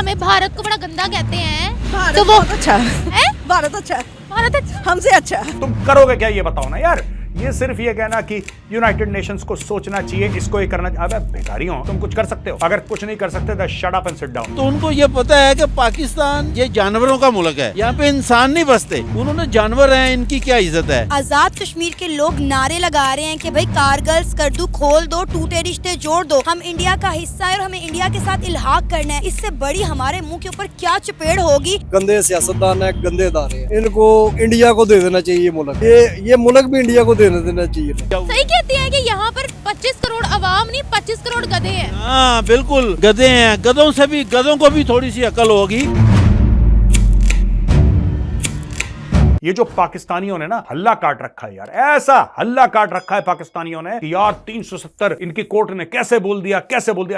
हमें भारत को बड़ा गंदा कहते हैं। भारत तो वो बहुत अच्छा है। भारत अच्छा है, भारत अच्छा। हमसे अच्छा है। तुम करोगे क्या ये बताओ ना यार। ये सिर्फ ये कहना कि यूनाइटेड नेशंस को सोचना चाहिए, इसको ये करना चाहिए। अबे भिखारी हो तुम, कुछ कर सकते हो? अगर कुछ नहीं कर सकते तो shut up and sit down. तो उनको ये पता है कि पाकिस्तान ये जानवरों का मुल्क है, यहाँ पे इंसान नहीं बसते। उन्होंने जानवर हैं, इनकी क्या इज्जत है। आजाद कश्मीर के लोग नारे लगा रहे हैं कि भाई कारगिल स्कर्दू खोल दो, टूटे रिश्ते जोड़ दो, हम इंडिया का हिस्सा है और हमें इंडिया के साथ इल्हाक करना है। इससे बड़ी हमारे मुंह के ऊपर क्या चपेड़ होगी। गंदे सियासतदान है, गंदे इदारे हैं, इनको इंडिया को दे देना चाहिए मुल्क। ये मुल्क भी इंडिया को देना चाहिए। सही कहती है कि यहाँ पर 25 करोड़ अवाम नहीं 25 करोड़ गधे हैं। हाँ बिल्कुल, गधे हैं। गधों को भी थोड़ी सी अकल होगी। ये जो पाकिस्तानियों ने ना हल्ला काट रखा है यार, ऐसा हल्ला काट रखा है पाकिस्तानियों ने कि यार 370 इनकी कोर्ट ने कैसे बोल दिया।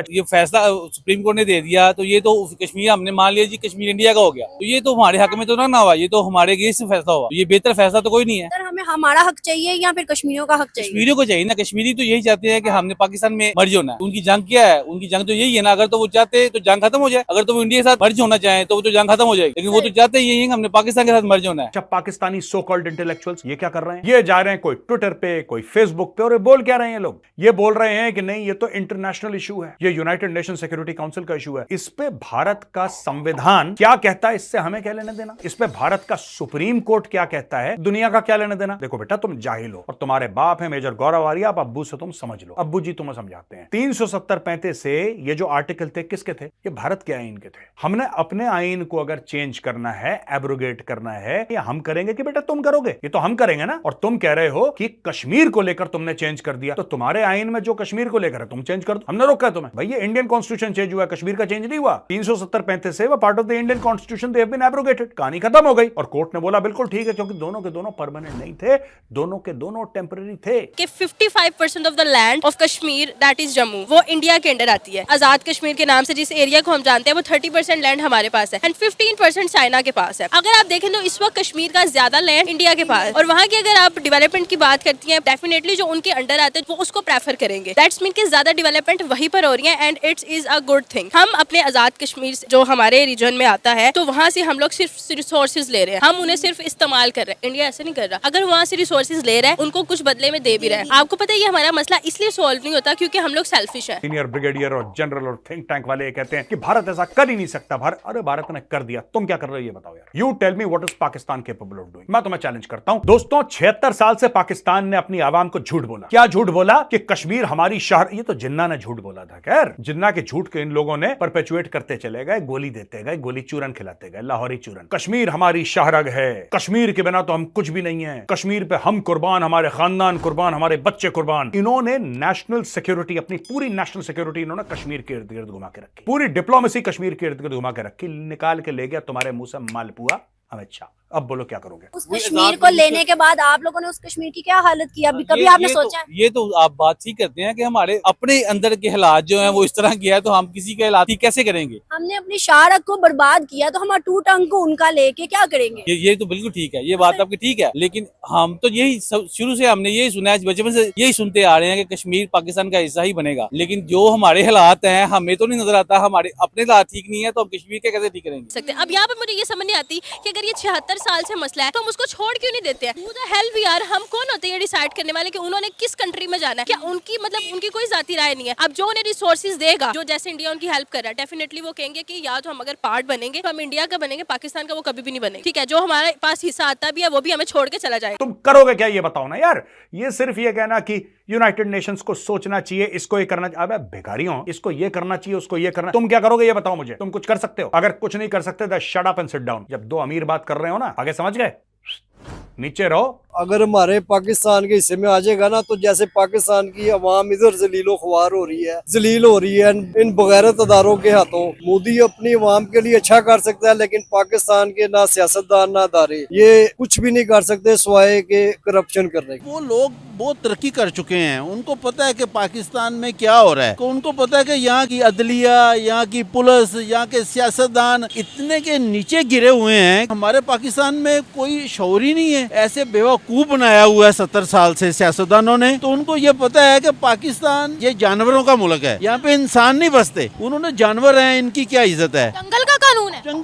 ये फैसला सुप्रीम कोर्ट ने दे दिया तो ये तो कश्मीर हमने मान लिया जी, कश्मीर इंडिया का हो गया, तो ये तो हमारे हक में तो ना हुआ, ये तो हमारे अगेंस्ट फैसला हुआ। ये बेहतर फैसला तो कोई नहीं है। हमें हमारा हक चाहिए या फिर कश्मीरियों का हक चाहिए? कश्मीरियों को चाहिए ना। कश्मीरी तो यही चाहते हैं कि हमने पाकिस्तान में मर्ज होना है। उनकी जंग क्या है? उनकी जंग तो यही है ना। अगर तो वो चाहते तो जंग खत्म हो जाए, अगर तो वो इंडिया के साथ मर्ज होना चाहे तो वो तो जंग खत्म हो जाएगी, लेकिन वो तो चाहते यही है कि हमने पाकिस्तान के साथ मर्ज होना है। अच्छा, पाकिस्तानी सो कॉल्ड इंटेलेक्चुअल्स ये क्या कर रहे हैं? ये जा रहे हैं कोई ट्विटर पे, कोई फेसबुक पे, और ये बोल क्या रहे हैं? ये लोग ये बोल रहे हैं कि नहीं, ये तो इंटरनेशनल इशू है, ये यूनाइटेड नेशन सिक्योरिटी काउंसिल का इशू है, इस पे भारत का संविधान क्या कहता है, इससे हमें क्या लेना देना? इस पे भारत का सुप्रीम कोर्ट क्या कहता है, दुनिया का क्या लेना देना? देखो बेटा, तुम जाहिल हो और तुम्हारे बाप है मेजर गौरव आर्य, आप अब्बू से तुम समझ लो। अब्बू जी तुम्हें समझाते हैं। 370-35 से ये जो आर्टिकल थे किसके थे? ये भारत के आईन के थे। हमने अपने आईन को अगर चेंज करना है, एब्रोगेट करना है, या हम करेंगे कि बेटा तुम करोगे? ये तो हम करेंगे ना। और तुम कह रहे हो कि कश्मीर को लेकर तुमने चेंज कर दिया, तो तुम्हारे आईन में जो कश्मीर को लेकर है तुम चेंज कर दो। हमने रोका तुम्हें? भाई ये इंडियन कॉन्स्टिट्यूशन चेंज हुआ, कश्मीर का चेंज नहीं हुआ। 370-35 से वो part of the Indian constitution, they have been abrogated. कहानी खत्म हो गई। और कोर्ट ने बोला बिल्कुल ठीक है, क्योंकि दोनों के दोनों परमानेंट नहीं थे, दोनों के दोनों टेम्पररी थे। कि 55% of the land of Kashmir that is Jammu, वो इंडिया के अंडर आती है। आजाद कश्मीर के नाम से जिस एरिया को हम जानते हैं, वो 30% लैंड हमारे पास है एंड 15% चाइना के पास है। अगर आप देखें तो इस वक्त कश्मीर का ज्यादा लैंड इंडिया के पास है, और वहाँ की अगर आप डेवलपमेंट की बात करती हैं, डेफिनेटली जो उनके अंडर आते हैं वो उसको प्रेफर करेंगे। दैट्स मीन कि ज्यादा डेवलपमेंट वहीं पर हो रही है and it's is a good thing. हम अपने आजाद कश्मीर जो हमारे रीजन में आता है, तो वहाँ से हम लोग सिर्फ रिसोर्सेज ले रहे हैं, हम उन्हें सिर्फ इस्तेमाल कर रहे हैं। इंडिया ऐसा नहीं कर रहा। अगर वहाँ से रिसोर्सेज ले रहा है, उनको कुछ बदले में दे भी रहा है। आपको पता है ये हमारा मसला इसलिए सॉल्व नहीं होता क्योंकि हम लोग सेल्फिश हैं। सीनियर ब्रिगेडियर और जनरल और थिंक टैंक वाले ये कहते हैं कि भारत ऐसा कर ही नहीं सकता। अरे भारत ने कर दिया, तुम क्या कर रहे हो ये बताओ यार। You tell me what is Pakistan capable of doing. मैं तुम्हें चैलेंज करता हूं दोस्तों, 76 साल से पाकिस्तान ने अपनी आवाम को झूठ बोला। क्या झूठ बोला? कि कश्मीर हमारी शहर। ये तो जिन्ना ने झूठ बोला था। खैर, जिन्ना के झूठ के इन लोगों ने परपेचुएट करते चले गए, गोली देते गए, गोली चूरन खिलाते गए, लाहौरी चूरन। कश्मीर हमारी शाहरग है, कश्मीर के बिना तो हम कुछ भी नहीं है, कश्मीर पे हम कुर्बान, हमारे खानदान कुर्बान, हमारे बच्चे कुर्बान। इन्होंने नेशनल सिक्योरिटी, अपनी पूरी नेशनल सिक्योरिटी इन्होंने कश्मीर के इर्द गिर्द घुमा के रखी, पूरी डिप्लोमेसी कश्मीर के इर्द गिर्द घुमा के रखी। निकाल के ले गया तुम्हारे मुंह से मालपुआ अमित शाह। अब बोलो क्या करोगे? उस कश्मीर को लेने के बाद आप लोगों ने उस कश्मीर की क्या हालत की? अभी कभी आपने सोचा? ये तो आप बात ठीक करते हैं कि हमारे अपने अंदर के हालात जो हैं वो इस तरह किया है, तो हम किसी के हालात ठीक कैसे करेंगे? हमने अपनी शाहरग को बर्बाद किया, तो हम अटूट अंग को उनका लेके क्या करेंगे? ये तो बिल्कुल ठीक है, ये बात आपकी ठीक है, लेकिन हम तो यही शुरू से हमने यही सुना है, बचपन से यही सुनते आ रहे हैं कि कश्मीर पाकिस्तान का हिस्सा ही बनेगा। लेकिन जो हमारे हालात हैं हमें तो नहीं नजर आता, हमारे अपने हालात ठीक नहीं है, तो हम कश्मीर के कैसे ठीक करेंगे? अब यहाँ पर मुझे ये समझ नहीं आती कि अगर ये 76 साल से मसला है तो हम उसको छोड़ क्यों नहीं देते हैं? Who the hell we are? हम कौन होते हैं ये डिसाइड करने वाले कि उन्होंने किस कंट्री में जाना है? क्या उनकी उनकी कोई जाती राय नहीं है? अब जो उन्हें रिसोर्सेज देगा, जो जैसे इंडिया उनकी हेल्प कर रहा है, डेफिनेटली वो कहेंगे कि या तो हम अगर पार्ट बनेंगे तो हम इंडिया का बनेंगे, पाकिस्तान का वो कभी भी नहीं बनेंगे। ठीक है, जो हमारे पास हिस्सा आता भी है वो भी हमें छोड़ के चला जाएगा। तुम करोगे क्या ये बताओ ना यार। ये सिर्फ ये कहना कि यूनाइटेड नेशंस को सोचना चाहिए, इसको ये करना चाहिए। अबे भिखारी हो, इसको ये करना चाहिए, उसको ये करना। तुम क्या करोगे ये बताओ मुझे। तुम कुछ कर सकते हो? अगर कुछ नहीं कर सकते तो shut up and sit down. जब दो अमीर बात कर रहे हो ना, आगे समझ गए, नीचे रहो। अगर हमारे पाकिस्तान के हिस्से में आ जाएगा ना, तो जैसे पाकिस्तान की अवाम इधर जलीलो ख्वार हो रही है, जलील हो रही है इन बगैरत अदारों के हाथों। मोदी अपनी अवाम के लिए अच्छा कर सकता है, लेकिन पाकिस्तान के ना सियासतदान ना अदारे ये कुछ भी नहीं कर सकते सिवाय के करप्शन करने के। वो लोग बहुत तरक्की कर चुके हैं, उनको पता है कि पाकिस्तान में क्या हो रहा है, तो उनको पता है कि यहाँ की अदलिया, यहाँ की पुलिस, यहाँ के सियासतदान इतने के नीचे गिरे हुए हैं। हमारे पाकिस्तान में कोई शौर ही नहीं है। ऐसे बेवकूफ बनाया हुआ है 70 साल से सियासतदानों ने, तो उनको ये पता है कि पाकिस्तान ये जानवरों का मुल्क है, यहाँ पे इंसान नहीं बसते। उन्होंने जानवर हैं, इनकी क्या इज्जत है? जंगल का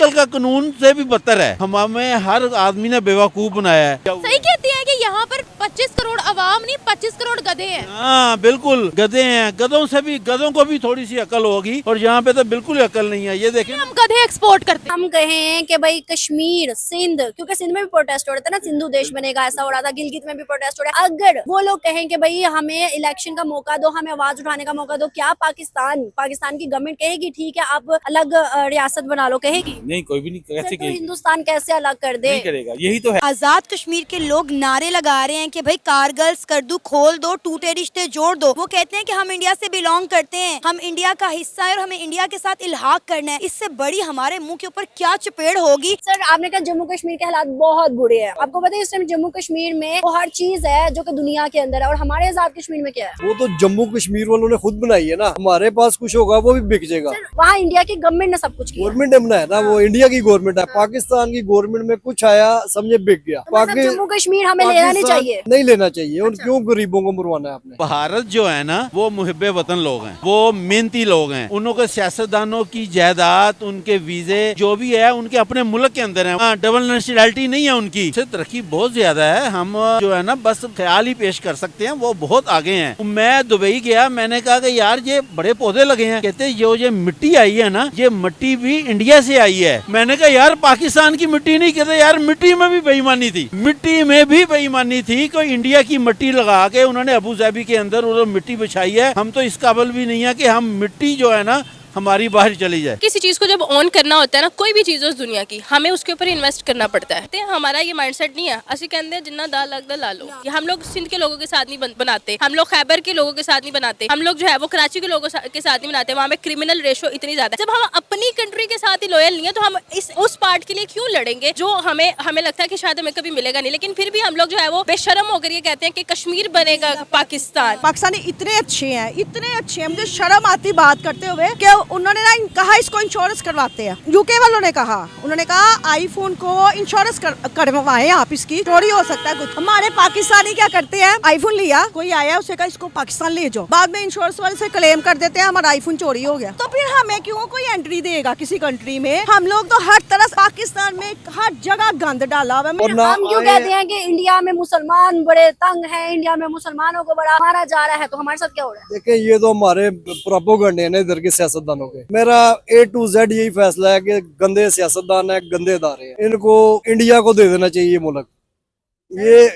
आजकल का कानून से भी बदतर है। हमें हर आदमी ने बेवकूफ बनाया है। सही कहती हैं कि यहाँ पर 25 करोड़ अवाम नहीं 25 करोड़ गधे हैं। हाँ बिल्कुल, गधे हैं। गधों को भी थोड़ी सी अकल होगी, और यहाँ पे तो बिल्कुल ही अकल नहीं है। ये देखें, हम गधे एक्सपोर्ट करते हैं। हम कहें कि भाई कश्मीर, सिंध, क्योंकि सिंध में भी प्रोटेस्ट हो रहा था ना, सिंधु देश बनेगा ऐसा हो रहा था, गिलगित में भी प्रोटेस्ट हो रहा है। अगर वो लोग कहें कि भाई हमें इलेक्शन का मौका दो, हमें आवाज उठाने का मौका दो, क्या पाकिस्तान की गवर्नमेंट कहेगी ठीक है आप अलग रियासत बना लो? कहेगी नहीं, कोई भी नहीं। कैसे तो कहेगी? हिंदुस्तान कैसे अलग कर दे? नहीं करेगा, यही तो है। आजाद कश्मीर के लोग नारे लगा रहे हैं कि भाई कारगिल स्कर्दू खोल दो, टूटे रिश्ते जोड़ दो। वो कहते हैं कि हम इंडिया से बिलोंग करते हैं, हम इंडिया का हिस्सा है और हमें इंडिया के साथ इल्हाक करना है। इससे बड़ी हमारे मुंह के ऊपर क्या चपेड़ होगी? सर आपने कहा जम्मू कश्मीर के हालात बहुत बुरे हैं। आपको पता है इस टाइम जम्मू कश्मीर में वो हर चीज है जो कि दुनिया के अंदर है, और हमारे आजाद कश्मीर में क्या है? वो तो जम्मू कश्मीर वालों ने खुद बनाई है ना। हमारे पास कुछ होगा वो भी बिक जाएगा। वहाँ इंडिया की गवर्नमेंट ने सब कुछ किया। गवर्नमेंट ने बनाया ना, वो इंडिया की गवर्नमेंट है। पाकिस्तान की गवर्नमेंट में कुछ आया समझे बिक गया। मतलब जम्मू कश्मीर हमें लेना नहीं चाहिए? नहीं लेना चाहिए। और क्यों गरीबों को मरवाना है आपने? भारत जो है ना, वो मुहिब्बे वतन लोग हैं, वो मेहनती लोग हैं। उनको सियासतदानों की जायदाद, उनके वीजे जो भी है उनके अपने मुल्क के अंदर है। डबल नेशनलिटी नहीं है उनकी। तरक्की बहुत ज्यादा है। हम जो है ना बस ख्याल ही पेश कर सकते हैं, वो बहुत आगे हैं। मैं दुबई गया, मैंने कहा कि यार ये बड़े पौधे लगे हैं। कहते ये मिट्टी आई है ना, ये मिट्टी भी इंडिया से आई है। मैंने कहा यार पाकिस्तान की मिट्टी नहीं। कहते यार मिट्टी में भी बेईमानी थी, मिट्टी में भी बेईमानी थी। कोई इंडिया की मिट्टी लगा के उन्होंने अबू धाबी के अंदर उन्होंने मिट्टी बिछाई है। हम तो इस काबिल भी नहीं है कि हम मिट्टी जो है ना हमारी बाहर चली जाए। किसी चीज को जब ऑन करना होता है ना, कोई भी चीज हो उस दुनिया की, हमें उसके ऊपर इन्वेस्ट करना पड़ता है। हमारा ये माइंडसेट नहीं है। असि कहते हैं जिन्ना दाल लगता ला लो। ये हम लोग सिंध के लोगों के साथ नहीं बनाते, हम लोग खैबर के लोगों के साथ नहीं बनाते, हम लोग जो है वो कराची के लोगों के साथ नहीं बनाते। वहाँ पे क्रिमिनल रेशो इतनी ज्यादा है। जब हम अपनी कंट्री के साथ ही लॉयल नहीं है तो हम उस पार्ट के लिए क्यों लड़ेंगे जो हमें लगता है कि शायद हमें कभी मिलेगा नहीं। लेकिन फिर भी हम लोग जो है वो बेशर्म होकर ये कहते हैं कि कश्मीर बनेगा पाकिस्तान। पाकिस्तानी इतने अच्छे हैं, मुझे शर्म आती बात करते हुए कि उन्होंने ना कहा इसको इंश्योरेंस करवाते हैं। यूके वालों ने कहा, उन्होंने कहा आईफोन को इंश्योरेंस करवाएं आप, इसकी चोरी हो सकता है कुछ। हमारे पाकिस्तानी क्या करते हैं, आईफोन लिया, कोई आया उसे कहा इसको पाकिस्तान ले जाओ, बाद में इंश्योरेंस वाले से क्लेम कर देते हैं हमारा आईफोन चोरी हो गया। तो फिर हमें क्यों कोई एंट्री देगा किसी कंट्री में? हम लोग तो हर तरह पाकिस्तान में हर जगह गंद डाला हुआ है। हम क्यों कहते हैं कि इंडिया में मुसलमान बड़े तंग हैं, इंडिया में मुसलमानों को बड़ा मारा जा रहा है, तो हमारे साथ क्या हो रहा है? देखिए ये तो हमारे प्रोपेगेंडे हैं इधर के सियासतदानों के। मेरा A to Z यही फैसला है कि गंदे सियासतदान है, गंदे इदारे हैं, इनको इंडिया को दे देना चाहिए मुल्क।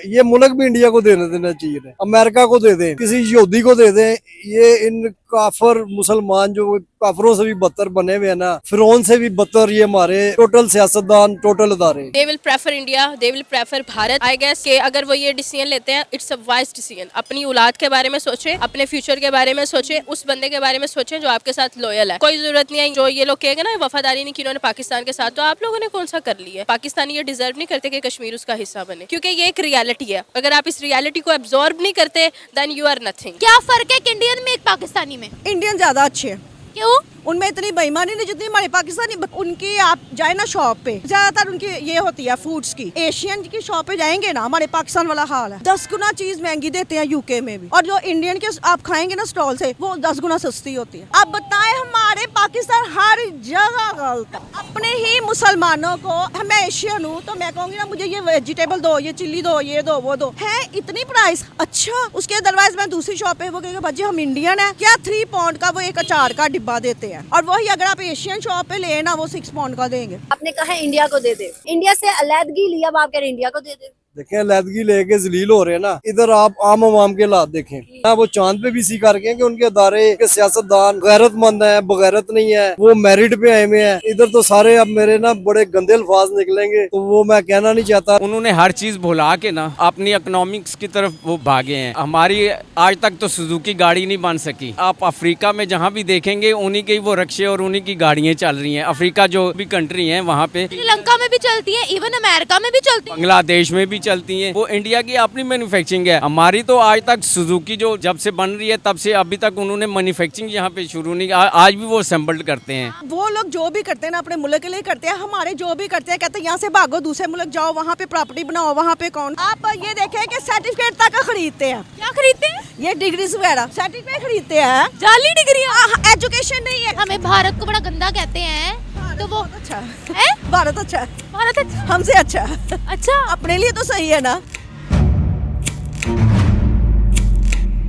ये मुल्क भी इंडिया को देना चाहिए। अमेरिका को दे दें, किसी यहूदी को दे दें। ये इन काफर मुसलमान जो काफरों से भी बदतर बने हुए हैं ना, फिरौन से भी बदतर ये हमारे टोटल सियासतदान, टोटल इदारे। They will prefer India, they will prefer Bharat. I guess कि अगर वो ये डिसीजन लेते हैं, इट्स अ वाइज डिसीजन। अपनी औलाद के बारे में सोचे, अपने फ्यूचर के बारे में सोचे, उस बंदे के बारे में सोचे जो आपके साथ लॉयल है। कोई जरूरत नहीं है जो ये लोग कहेंगे ना वफादारी नहीं की उन्होंने पाकिस्तान के साथ, तो आप लोगों ने कौन सा कर लिया है? पाकिस्तानी ये डिजर्व नहीं करते कि कश्मीर उसका हिस्सा बने, क्योंकि ये एक रियलिटी है। अगर आप इस रियलिटी को एब्जॉर्ब नहीं करते देन यू आर नथिंग। क्या फर्क है एक इंडियन में एक पाकिस्तानी में? इंडियन ज्यादा अच्छे हैं। क्यों? उनमें इतनी बेईमानी नहीं जितनी हमारे पाकिस्तानी। उनकी आप जाए ना शॉप पे, ज्यादातर उनकी ये होती है फूड्स की। एशियन की शॉप पे जाएंगे ना, हमारे पाकिस्तान वाला हाल है। 10 गुना चीज महंगी देते हैं यूके में भी, और जो इंडियन के आप खाएंगे ना स्टॉल से, वो 10 गुना सस्ती होती है। अब बताएं हमारे पाकिस्तान हर जगह गलत है। अपने ही मुसलमानों को, मैं एशियन हूँ तो मैं कहूँगी ना मुझे ये वेजिटेबल दो, ये चिल्ली दो, ये दो, वो दो, है इतनी प्राइस। अच्छा उसके अदरवाइज मैं दूसरी शॉप पे वो कहेंगे भाजी हम इंडियन है क्या, 3 पाउंड का वो एक अचार का डिब्बा देते हैं, और वही अगर आप एशियन शॉप पे ले ना वो 6 पाउंड का देंगे। आपने कहा इंडिया को दे दे, इंडिया से अलहदगी ली, अब आप कह रहे हैं इंडिया को दे दे। देखें अलहदगी लेके जलील हो रहे हैं ना। इधर आप आम आवाम के हालात देखें ना, वो चांद पे भी सीखा रखे हैं कि उनके अदारे के सियासतदान गैरतमंद हैं, बगैरत नहीं है, वो मेरिट पे आए हुए हैं। इधर तो सारे अब मेरे ना बड़े गंदे अल्फाज निकलेंगे, तो वो मैं कहना नहीं चाहता। उन्होंने हर चीज भुला के ना अपनी इकोनॉमिक्स की तरफ वो भागे हैं। हमारी आज तक तो सुजुकी गाड़ी नहीं बन सकी। आप अफ्रीका में जहाँ भी देखेंगे उन्हीं के वो रक्शे और उन्हीं की गाड़ियाँ चल रही हैं। अफ्रीका जो भी कंट्री है वहाँ पे, श्रीलंका में भी चलती है, इवन अमेरिका में भी चलती है, बांग्लादेश में भी चलती हैं। वो इंडिया की अपनी मैन्युफैक्चरिंग है। हमारी तो आज तक सुजुकी जो जब से बन रही है तब से अभी तक उन्होंने मैन्युफैक्चरिंग यहाँ पे शुरू नहीं, आज भी वो असेंबल्ड करते हैं। वो लोग जो भी करते हैं ना अपने मुल्क के लिए करते हैं। हमारे जो भी करते हैं कहते हैं यहाँ से भागो दूसरे मुल्क जाओ, वहाँ पे प्रॉपर्टी बनाओ, वहाँ पे कौन। आप ये देखें कि सर्टिफिकेट तक खरीदते हैं। क्या खरीदते हैं? ये डिग्रीज वगैरह सर्टिफिकेट खरीदते हैं, जाली डिग्री। एजुकेशन नहीं है। हमें भारत को बड़ा गंदा कहते हैं, तो वो अच्छा है भारत अच्छा है, भारत अच्छा हमसे अच्छा है। अच्छा अपने लिए तो सही है ना।